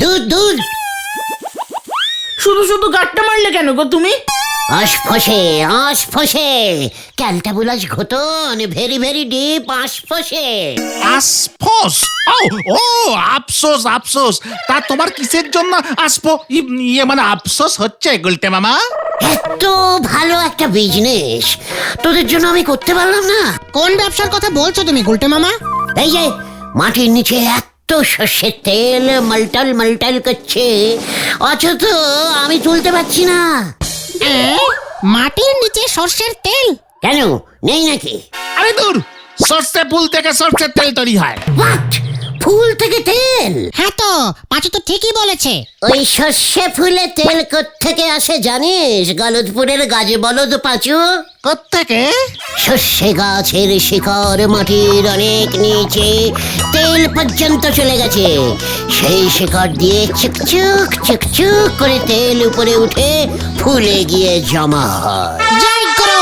দুধ দুধ। শুধু শুধু গাঁটটা মারলে কেন গো তুমি? আশ ফসে ক্যালটাবুলাস ঘটন, ভেরি ভেরি ডিপ আশ ফসে। আফসোস। ও আফসোস আফসোস। তা তোমার কিসের জন্য আসবো মানে আফসোস হচ্ছে গুলটে মামা? এত ভালো একটা বিজনেস তোদের জন্য আমি করতে পারলাম না। কোন ব্যবসার কথা বলছো তুমি গুলটে মামা? এই যে মাটির নিচে এত সর্ষের তেল মালটাল মালটাল করছে, অথচ আমি তুলতে পারছি না। মাটির নিচে সর্ষের তেল? কেন, নেই নাকি? আরে দূর, সর্ষে ফুল থেকে সর্ষের তেল তৈরি হয়। হোয়াট? ফুল থেকে তেল? হ্যাঁ তো, পাঁচু তো ঠিকই বলেছে। ওই সর্ষে ফুলে তেল কোত্থেকে আসে জানিস? গলদপুরের গাছে বলদ পাঁচু। কোত্থেকে? সর্ষে গাছের শিকড় মাটির অনেক নিচে তেল পর্যন্ত চলে গেছে। সেই শিকড় দিয়ে চুকচুক চুকচুক করে তেল উপরে উঠে ফুলে গিয়ে জমা হয়। যাই করো।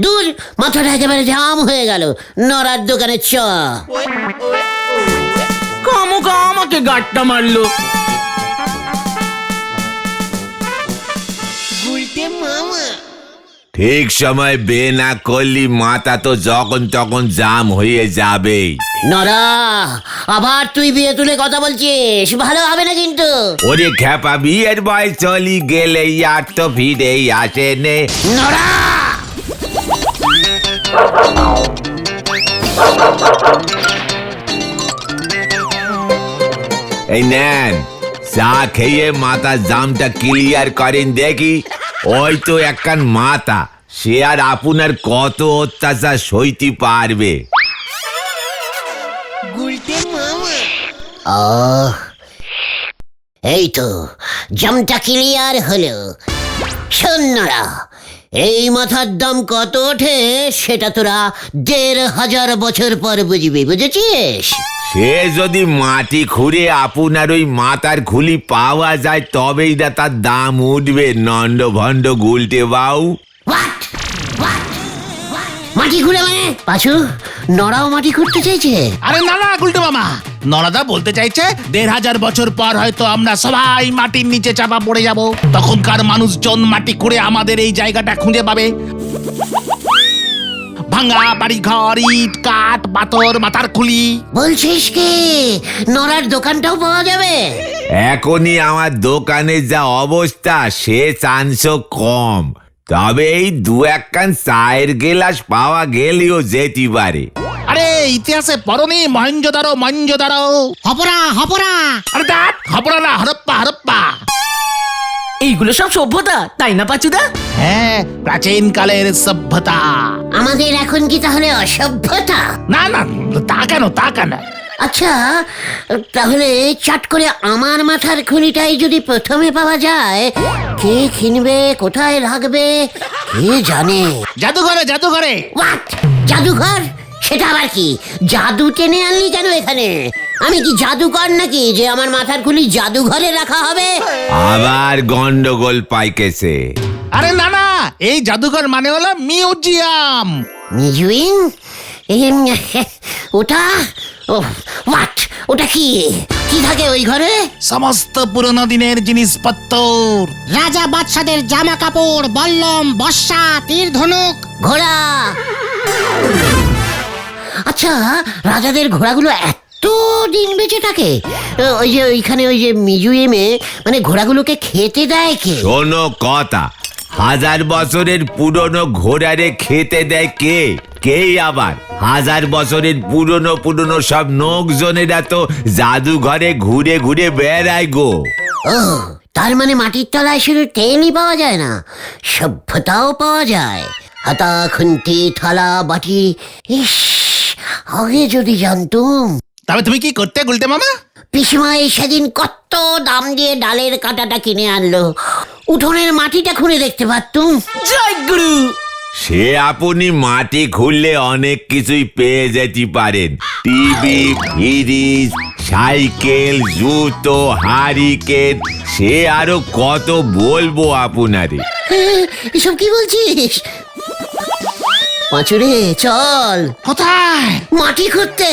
দূর, মাথাটা একেবারে জাম হয়ে গেল। নড়ার দোকানে চ। কামুকা আমাকে গাঁটটা মারলো। ঠিক সময় বে না করলি মাথা তো যখন তখন জাম হয়ে যাবে। নড়া, আবার তুই বিয়ে তুলে কথা বলছিস, ভালো হবে না কিন্তু। ওরে খ্যাপা, বিয়ের বয়স চলি গেলে আর তো ফিরেই আসে নে। নড়া, এই নেন, চা খেয়ে মাথা জামটা ক্লিয়ার করেন দেখি। ওই তো একখান মাথা, সে আর আপনার কত অত্যাচার সইতে পারবে? এই তো জামটা ক্লিয়ার হলো। শোন নড়া, এই মাথার দাম কত ওঠে সেটা তোরা ১,৫০০ বছর পর বুঝবি, বুঝেছিস? সে যদি মাটি খুঁড়ে আপনার ওই মাথার খুলি পাওয়া যায় তবেই না তার দাম উঠবে। নন্ড ভণ্ড গুলটে বাউ। What? What? মাটি খুঁড়ে মানে? পাশু, নড়াও মাটি খুঁড়তে চাইছে? আরে না না গুলটে মামা, নরাদা বলতে চাইছে ১,৫০০ বছর পর হয়তো আমরা সবাই মাটির নিচে চাপা পড়ে যাব। তখনকার মানুষজন মাটি খুঁড়ে আমাদের এই জায়গাটা খুঁজে পাবে। ভাঙা বাড়ি ঘর, ইট কাঠ পাথর মাথার খুলি। বলছিস কি নড়ার দোকানটাও পাওয়া যাবে? এখনই আমার দোকানে যা অবস্থা সে চান্সও কম, তবে এই দু একখান চায়ের গেলাস পাওয়া গেলেও যেতে পারে। আরে ইতিহাসে পড়নি মহেঞ্জোদারো? হপরা হপরা। আরে দেখ, হপরা না, হরপ্পা হরপ্পা। এইগুলো সব সভ্যতা, তাই না পাচুদা? হ্যাঁ, প্রাচীন কালের সভ্যতা। আমাদের এখন কি তাহলে অসভ্যতা? না না, তা কেন? আচ্ছা, তাহলে চট করে আমার মাথার খুলিটাই যদি প্রথমে পাওয়া যায়, কে কিনবে, কোথায় রাখবে, কে জানে? জাদুঘরে। হোয়াট? জাদুঘর? সেটা আবার কি? জাদু টেনে আনলি কেন এখানে? আমি কি জাদুকর নাকি যে আমার মাথার খুলি জাদুঘরে রাখা হবে? আবার গন্ডগোল পাইকেছে। আরে না না, এই জাদুঘর মানে হলো মিউজিয়াম। মিউজিয়াম? ওটা হোয়াট? ওটা কি কি থাকে ওই ঘরে? সমস্ত পুরনো দিনের জিনিসপত্র। রাজা বাদশাদের জামা কাপড়, বল্লম, বর্ষা, তীর ধনুক, ঘোড়া। আচ্ছা, রাজাদের ঘোড়াগুলো এত দিন বেঁচে থাকে? ওই যে ওইখানে ওই যে মিউজিয়ামে মানে ঘোড়াগুলোকে খেতে দেয় কে? শোনো কথা, ১০০০ বছরের পুরনো ঘোড়ারে খেতে দেয় কে? কেই আবার ১০০০ বছরের পুরনো সব লোকজনেরা তো জাদুঘরে ঘুরে ঘুরে বেড়ায় গো। ও, তার মানে মাটির তলায় শুধু তেলই পাওয়া যায় না, সভ্যতাও পাওয়া যায়। হাতা খুন্তি থালা বাটি। ইস, আগে যদি জানতুম। তবে তুমি কি করতে গুলটে মামা? পিসিমাই সেদিন কত দাম দিয়ে ডালের কাঁটাটা কিনে আনলো, উঠোনের মাটিটা খুঁড়ে দেখতে পারতুম। জয় গুরু। সে আপনি মাটি খুললে অনেক কিছুই পেয়ে যেতে পারেন। টিভি, ফ্রিজ, সাইকেল, জুতো, হারিকেন, সে আরো কত বলবো আপনারে। এসব কি বলছিস? পাঁচুরে চল। কোথায়? মাটি খুঁড়তে।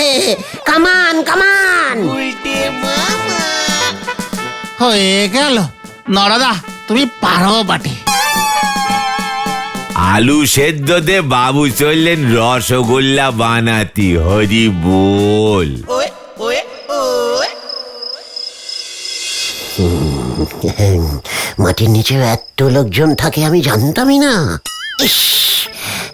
কামান কামান। হয়ে গেল। নরাদা তুমি পারো বাটে। আলু সেদ্ধতে বাবু চললেন রসগোল্লা বানাতি। হরি বল। মাটির নিচে এত লোকজন থাকে আমি জানতামই না। ইস,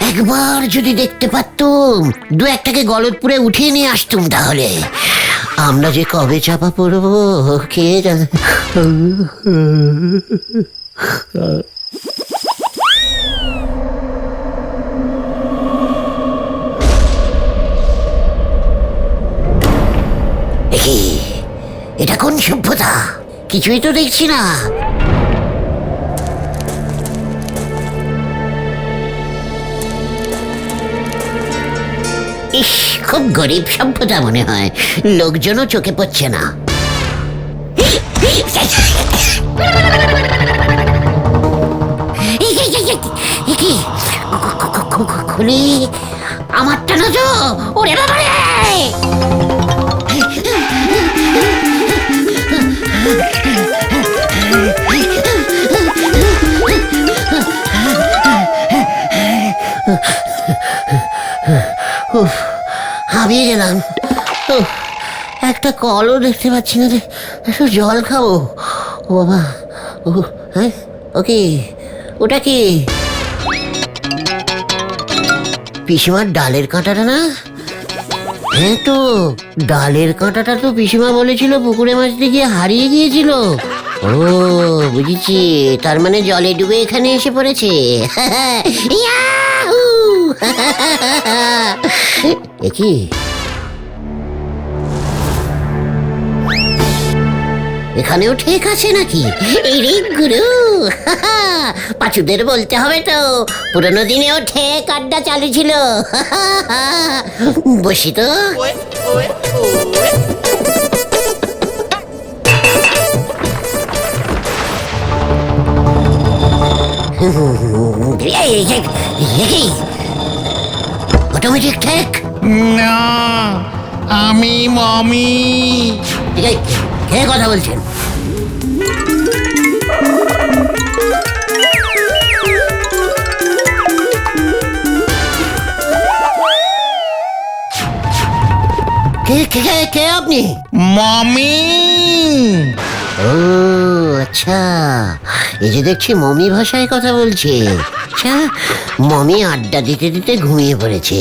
একবার যদি দেখতে পারতুম, দু একটাকে গলতপুরে উঠিয়ে নিয়ে আসতুম, তাহলে আমরা যে কবে চাপা পড়বো কে জানে। একি, এটা কোন সভ্যতা? কিছুই তো দেখছি না। ইস, খুব গরিব সভ্যতা মনে হয়, লোকজনও চোখে পড়ছে না। খুলি আমারটা না তো, ওরে বাবা রে! হাবিয়ে গেলাম। একটা কলও দেখতে পাচ্ছি না রে, একটু জল খাবো। ও বাবা, ও হ্যাঁ, ওকে, ওটা কি? পিসিমার ডালের কাঁটাটা না? হ্যাঁ তো, ডালের কাঁটাটা তো পিসিমা বলেছিল পুকুরে মাছ দিয়ে হারিয়ে গিয়েছিল। ও বুঝেছি, তার মানে জলে ডুবে এখানে এসে পড়েছে। ইয়াহু! কি এখানেও ঠিক আছে নাকি? রে গুরু, পাঁচুদের বলতে হবে তো, পুরোনো দিনেও ঠেক আড্ডা চালু ছিল। বসি তো। অটোমেটিক ঠেক? না, আমি মমি। কে কথা বলছেন? কে আপনি? মমি। ও আচ্ছা, এই যে দেখছি মমি ভাষায় কথা বলছে। আচ্ছা, মমি আড্ডা দিতে দিতে ঘুমিয়ে পড়েছে।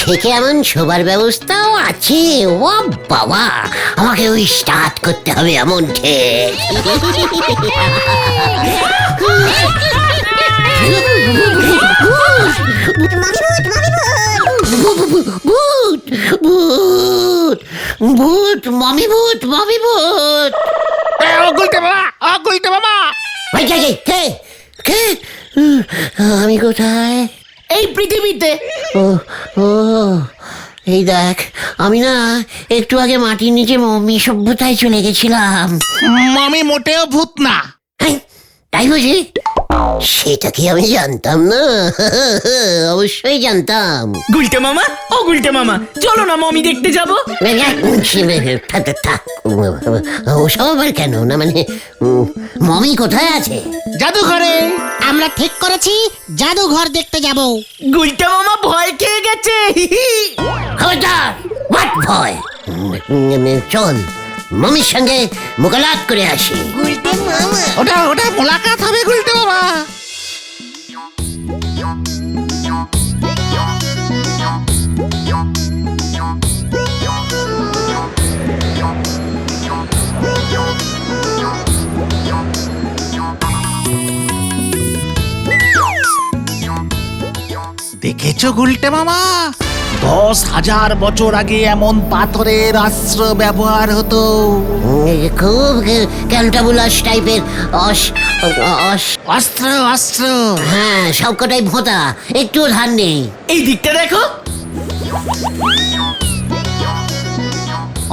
থেকে এমন শোবার ব্যবস্থাও আছে? ও বাবা, আমাকে ওই স্টার্ট করতে হবে এমন ঠিক। ভূত ভূত ভূত, মমি ভূত, মমি ভূত। গুলটে মামা, গুলটে মামা। কে কে? আমি কোথায়? এই পৃথিবীতে। ও ও, এই দেখ, আমি না একটু আগে মাটির নিচে মমি সভ্যতায় চলে গেছিলাম। মমি মোটেও ভূত না। হ্যাঁ, তাই বুঝি? সেটা কি আমি জানতাম না? অবশ্যই জানতাম। গুলটে মামা, ও গুলটে মামা, চলো না মমি দেখতে যাবো। থাক, ওসব আবার কেন? না মানে, মমি কোথায় আছে? জাদুঘরে। আমরা ঠিক করেছি জাদুঘর দেখতে যাব। গুলটে মামা ভয় খেয়ে গেছে। খবরদার! হোয়াট ভয়? চল, মমির সঙ্গে মোকালাত করে আসি। ওটা মোলাকাত হবে গুলটে মামা। দেখেছো গুলটে মামা, 10,000 বছর আগে এমন পাথরের অস্ত্র ব্যবহার হতো। খুব ক্যালটাবুলাস টাইপের অস্ত্র অস্ত্র। হ্যাঁ, সবকটাই ভোঁতা, একটুও ধার নেই। এই দিকটা দেখো।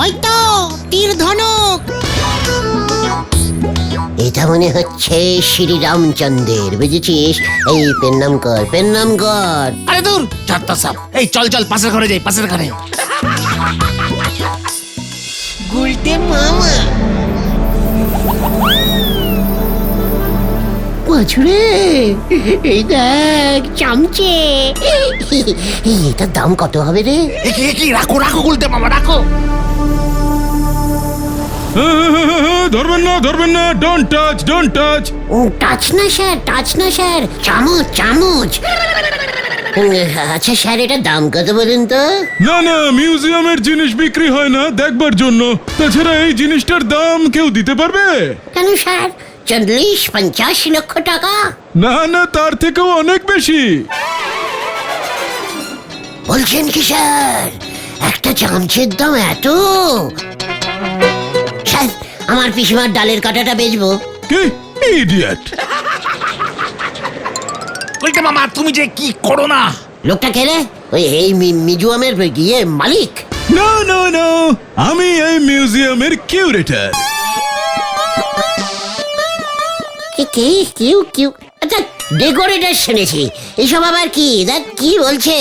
ওই তো তীর ধনুক। এটা মনে হচ্ছে শ্রী রামচন্দ্রের, বুঝেছিস? এই পেন্নাম কর, পেন্নাম কর। আরে দূর ছাত্র সাহেব, এই চল চল পাশের ঘরে যাই, পাশের ঘরে। গুলটে মামা। পাঁচুরে, এই দেখ চামচে। এটার দাম কত হবে রে? কি রাখো রাখো গুলটে মামা রাখো। ধরবেন না, ডোন্ট টাচ। টাচ না স্যার, চামচ চামচ। আচ্ছা স্যার, এটার দাম কত বলুন তো? না, মিউজিয়ামের জিনিস বিক্রি হয় না দেখবার জন্য। তাছাড়া এই জিনিসটার দাম কেউ দিতে পারবে? কেন স্যার, 40-50 লক্ষ টাকা? না, তার থেকেও অনেক বেশি। বলছেন কি স্যার? একটা চামচের দাম এত? স্যার, আমার পিসিমার ডালের কাঁটাটা বেচবো। কি ইডিয়েট! গুলটে মামা তুমি যে কি করো না। লোকটা কে রে? ওই এই মিউজিয়ামের মালিক? না, আমি এই মিউজিয়ামের কিউরেটর। কিউ আচ্ছা, ডেকোরেটর শুনেছি, এসব আবার কি? দেখ কি বলছে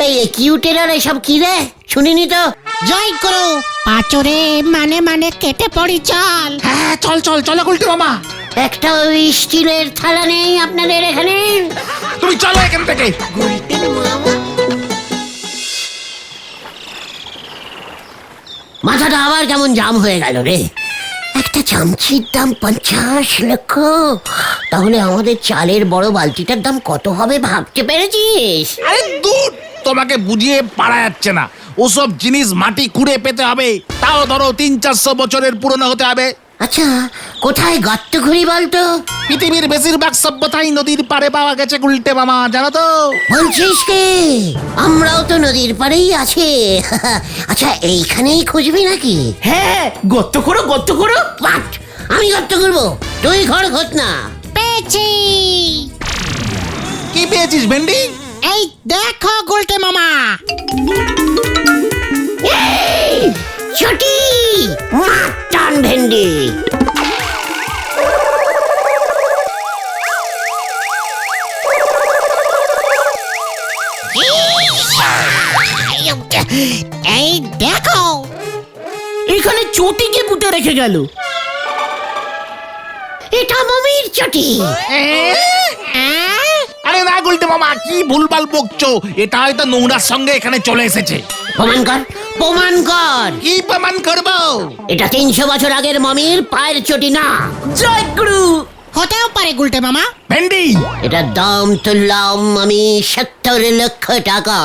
এই কিউটেরার, এসব কি রে? শুনিনি তো। জয় করো পাঁচরে, মানে কেটে পড়ি চল। হ্যাঁ চলো গুলটে মামা। একটা ওই স্টিলের থালা নেই আপনাদের এখানে? তুমি চলো এখান থেকে। মাথাটা আবার কেমন জাম হয়ে গেল রে। একটা চামচির দাম 50 লক্ষ, তাহলে আমাদের চালের বড় বালতিটার দাম কত হবে ভাবতে পেরেছিস? আরে দূর, তোমাকে বুঝিয়ে পারা যাচ্ছে না। ওসব জিনিস মাটি খুঁড়ে পেতে হবে, তাও ধরো 300-400 বছরের পুরনো হতে হবে। আচ্ছা, কোথায় গর্ত খুঁড়ি বলতো? পৃথিবীর বেশিরভাগ সভ্যতাই নদীর পাড়ে পাওয়া গেছে গুলটে মামা, জানো তো? বলছিস কি? আমরাও তো নদীর পাড়েই আছি। আচ্ছা, এইখানেই খুঁজবি নাকি? হ্যাঁ, গর্ত করো। বাট, আমি গর্ত করবো, তুই ঘর খোঁজ না। পেয়েছি। কি পেয়েছিস ভেন্ডি? এই দেখো গুলটে মামা। ছুটি মাটন ভেন্ডি। এই দেখো, এখানে চটিকে পুঁতে রেখে গেল। এটা মমির চটি। আরে না গুলটে মামা, কি ভুলভাল বকছো। এটা হয়তো নোংরার সঙ্গে এখানে চলে এসেছে। প্রমাণ কর। কি প্রমাণ করবো? এটা 300 বছর আগের মমির পায়ের চটি না। জয় গুরু। হতেও পারে গুলটে মামা। ভেন্ডি, এটার দাম তুললাম আমি 70 লক্ষ টাকা।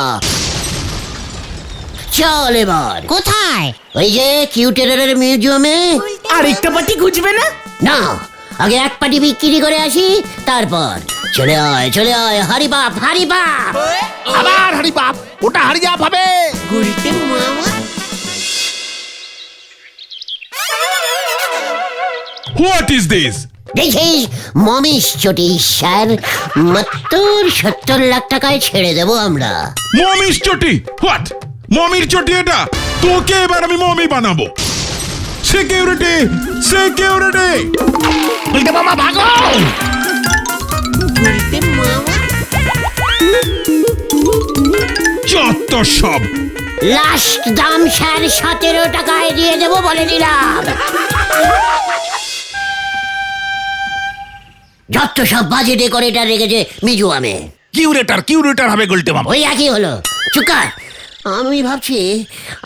চল এবার। কোথায়? ওই যে কিউটেরারের মিউজিয়ামে। আরেকটা পাটি খুঁজবে না? না, আগে এক পাটি বিক্রি করে আসি, তারপর চলে আয় হারি বাপ। আবার হারি বাপ? ওটা হারি যাপ হবে। What is this? দেখিস মমিস চটি স্যার, মাত্র 70 লাখ টাকায় ছেড়ে দেবো আমরা। মমির চটি? হোয়াট? মমির চটি এটা? তোকে এবার আমি মমি বানাবো। সিকিউরিটি! গুলটে মামা ভাগো। যত সব! লাস্ট দাম স্যার 17 টাকায় দিয়ে দেবো বলে দিলাম। যত সব বাজে ডেকোরেটর রেখেছে মিউজিয়ামে। কিউরেটর হবে গুলটে মামা। ওই একই হলো, চুকার। আমি ভাবছি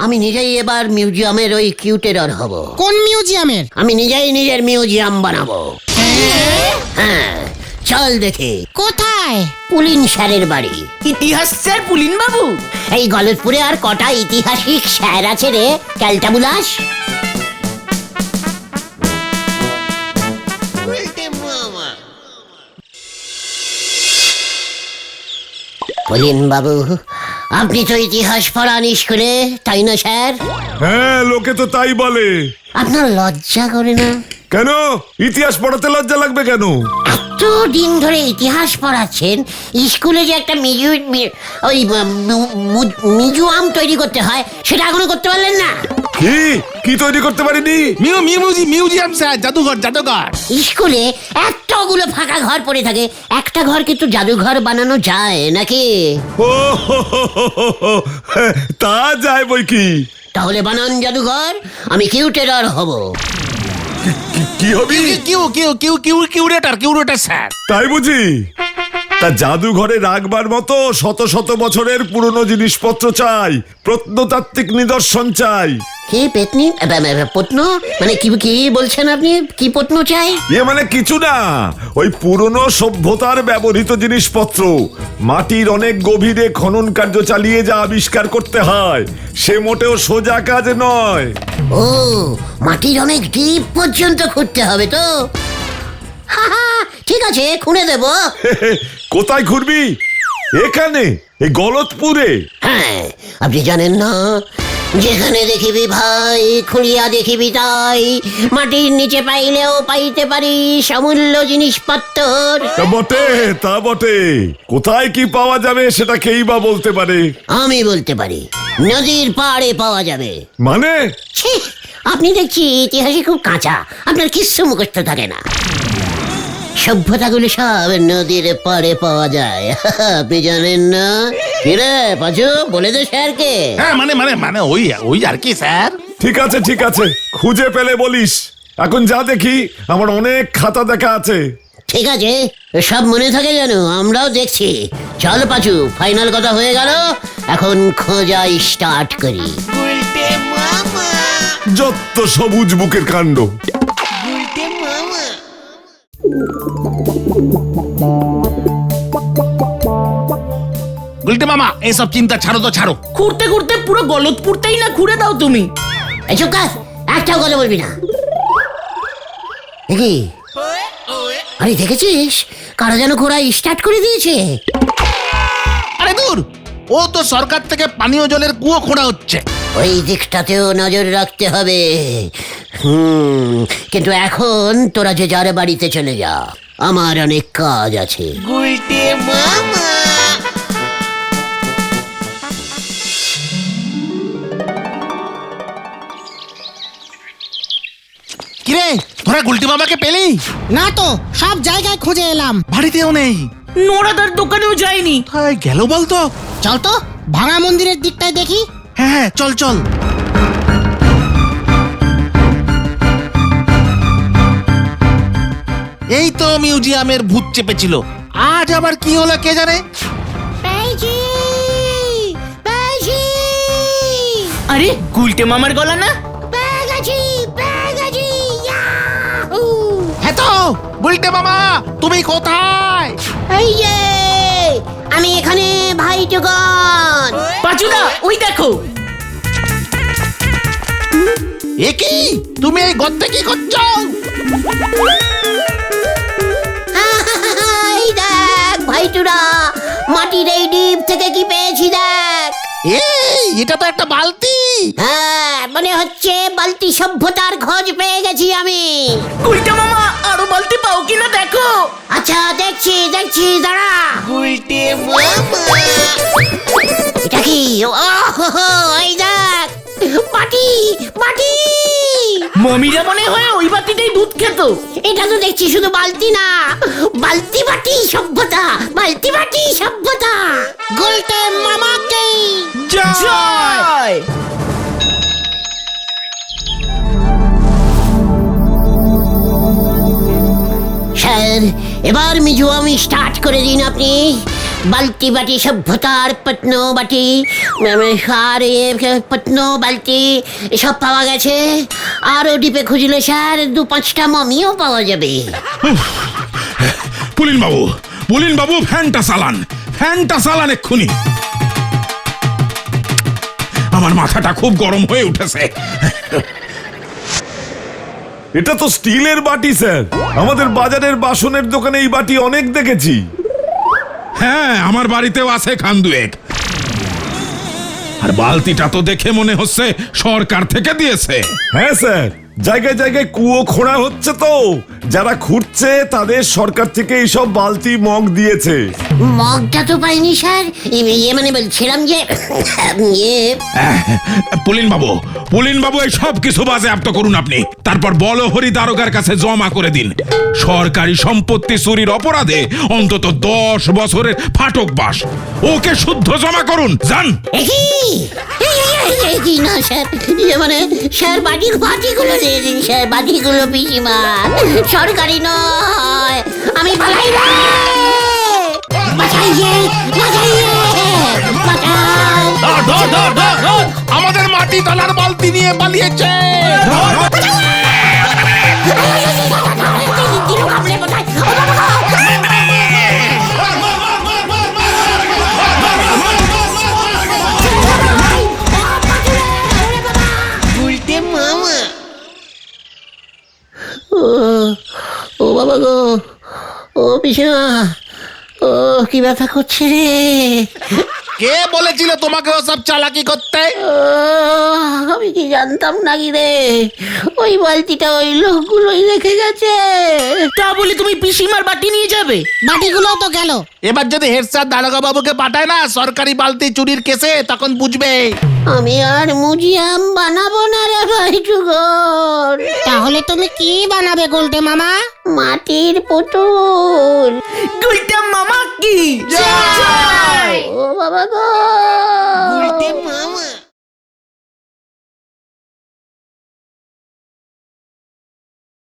আমি নিজেই এবার মিউজিয়ামের ওই কিউটেরর হব। কোন মিউজিয়ামের? আমি নিজেই নিজের মিউজিয়াম বানাবো। হ্যাঁ, চল দেখে। কোথায়? পুলিন স্যারের বাড়ি। ইতিহাস স্যার পুলিন বাবু? এই গলতপুরে আর কটা ঐতিহাসিক স্যার আছে রে ক্যালটাবুলাস? পুলিন বাবু, আপনি তো ইতিহাস পড়ান স্কুলে, তাই না স্যার? হ্যাঁ, লোকে তো তাই বলে। আপনার লজ্জা করে না? কেন ইতিহাস পড়াতে লজ্জা লাগবে কেন? এত দিন ধরে ইতিহাস পড়াচ্ছেন, স্কুলে যে একটা মিউজিয়াম তৈরি করতে হয় সেটা এখনো করতে পারলেন না? কি তৈরি করতে পারিনি? মিউজিয়াম স্যার, জাদুঘর। স্কুলে এতগুলো ফাঁকা ঘর পড়ে থাকে, একটা ঘর কিন্তু জাদুঘর বানানো যায় নাকি? ও তা যায় বই কি? তাহলে বানান জাদুঘর, আমি কিউটেরার হব। কি হবি? Curator sir. তাই বুঝি? তা জাদুঘরে রাখবার মতো শত শত বছরের পুরনো জিনিসপত্র চাই, প্রত্নতাত্ত্বিক নিদর্শন চাই। কি পেতনি পত্ন মানে কি কি বলছেন আপনি? কি পত্ন চাই? মানে কিছু না, ওই পুরনো সভ্যতার ব্যবহৃত জিনিসপত্র, মাটির অনেক গভীরে খনন কার্য চালিয়ে যা আবিষ্কার করতে হয়, সে মোটেও সোজা কাজ নয়। ও, মাটির অনেক ডিপ পর্যন্ত খুঁড়তে হবে তো? হা হা, ঠিক আছে, খুঁড়ে দেব। কোথায় ঘুরবি? এখানে, এই গলতপুরে? হ্যাঁ, আপনি জানেন না, যেখানে দেখিবি ভাই খুঁড়িয়া দেখিবি তাই, মাটির নিচে পাইলেও পাইতে পারি অমূল্য জিনিসপত্র। তা বটে, তা বটে। কোথায় কি পাওয়া যাবে সেটা কেই বা বলতে পারে? আমি বলতে পারি, নদীর পাড়ে পাওয়া যাবে। মানে? ছি, আপনি দেখছি ইতিহাসে খুব কাঁচা, আপনার কিচ্ছু মুখস্থ থাকে না। সভ্যতাগুলো সব নদীর পাড়ে পাওয়া যায়। আপনি জানেন না? কিরে পাঁচু, বলে দে স্যারকে। হ্যাঁ মানে ওই আর কি স্যার। ঠিক আছে, ঠিক আছে, খুঁজে পেলে বলিস। এখন যা দেখি, আমার অনেক খাতা দেখা আছে। ঠিক আছে, সব মনে থাকে জানো, আমরাও দেখছি। চল পাঁচু, ফাইনাল কথা হয়ে গেল, এখন খোঁজা স্টার্ট করি। যত সবুজ বুকের কাণ্ড। গুলটে মামা, এসব চিন্তা ছাড়ো তো, ছাড়ো। খুঁড়তে খুঁড়তে পুরো গলতপুরটাই না খুঁড়ে দাও তুমি। এই চুপ কর, একটাও কথা বলবি না। দেখি, আরে দেখেছিস, কারা যেন ঘোড়া স্টার্ট করে দিয়েছে। আরে দূর, ও তো সরকার থেকে পানীয় জলের কুয়ো খোঁড়া হচ্ছে। ওই দিকটাতেও নজর রাখতে হবে। কিন্তু এখন তোরা যে যার বাড়িতে চলে যা, আমার অনেক কাজ আছে। কিরে, তোরা গুলটে মামাকে পেলি? না তো, সব জায়গায় খুঁজে এলাম। বাড়িতেও নেই, নোড়াদার দোকানেও যায়নি। কোথায় গেল বলতো? চল তো, ভাঙা মন্দিরের দিকটায় দেখি। হ্যাঁ, চল চল। এই তো মিউজিয়ামের ভূত চেপেছিল, আজ আবার কি হলো কে জানে। আরে গুলটে মামার গলা না? হ্যাঁ তো, গুলটে মামা, তুমি কোথায়? এই যে আমি এখানে, ভাইটুগণ। পাঁচুদা, ওই দেখো। এ কি, তুমি এই গর্তে কি করছো? এই দেখ ভাইটুরা, মাটির এই ডিপ থেকে কি পেয়েছি দেখ। এই, এটা তো একটা বালতি। হ্যাঁ, মনে হচ্ছে বালতি সভ্যতার খোঁজ পেয়ে গেছি আমি। গুলটে মামা, আরো বালতি পাও কিনা দেখো। আচ্ছা, দেখছি দেখছি, দাঁড়া। এটা কি? এই দেখ, মাটি মাটি। মমিরা মনে হয় ওই বাতিতেই দুধ খেত। এটা তো দেখছি শুধু বালতি না, বালতি বাটি সভ্যতা, বালতি বাটি সভ্যতা। গুলটে মামাকে জয়। স্যার, এবার মিউজিয়াম স্টার্ট করে দিন আপনি। বালতি বাটি সভ্যতার পত্ন বাটি আর পত্ন বালতি এসব পাওয়া গেছে। আরো ডিপে খুঁজলে স্যার 2-5টা মমিও পাওয়া যাবে। পুলিন বাবু, ফ্যানটা চালান এক্ষুনি। আমার মাথাটা খুব গরম হয়ে উঠেছে। এটা তো স্টিলের বাটি স্যার, আমাদের বাজারের বাসনের দোকানে এই বাটি অনেক দেখেছি। হ্যাঁ, আমার বাড়িতেও আছে খান দুয়েক। আর বালতিটা তো দেখে মনে হচ্ছে সরকার থেকে দিয়েছে। হ্যাঁ স্যার, জায়গায় জায়গায় কুয়ো খোঁড়া হচ্ছে তো, যারা খুঁড়ছে তাদের সরকার থেকে এইসব বালতি মগ দিয়েছে। মগটা তো পাইনি স্যার, মানে বলছিলাম যে পুলিন বাবু এই সব কিছু বাজেয়াপ্ত করুন আপনি, তারপর বলহরি দারোগার কাছে জমা করে দিন। সরকারি সম্পত্তি চুরির অপরাধে অন্তত 10 বছরের ফাটকবাস। ওকে শুদ্ধ জমা করুন, যান। না স্যার, মানে স্যার বাটিগুলো মাটির বাটিগুলো পিসিমা, সরকারি নয়। আমি পালাই না। বাঁচাইয়ে, বাঁচাইয়ে, বাঁচাও। ধর, ধর, ধর, ধর, ধর! আমাদের মাটি তোলার বালতি নিয়ে পালিয়েছে। দিনু কামড়ে কোথায়? ও বাবা গো! উল্টে মামা। ও বাবা গো, ও পিসিমা, ও কি ব্যথা করছে রে। কে বলেছিল তোমাকে ওসব চালাকি করতে? আমি কি জানতাম নাকি রে, ওই বালতিটা ওই লোকগুলোই রেখে গেছে। তা বলে তুমি পিসিমার বাটি নিয়ে যাবে? বাটিগুলো তো গেল। এবার যদি হেড স্যার দারোগা বাবুকে পাঠায় না সরকারি বালতি চুরির কেসে, তখন বুঝবে। আমি আর মুজিয়াম বানাবো না রে ভাই টুকর। তাহলে তুমি কি বানাবে গুলটে মামা? মাটির পুতুল। গুলটা মামা কি?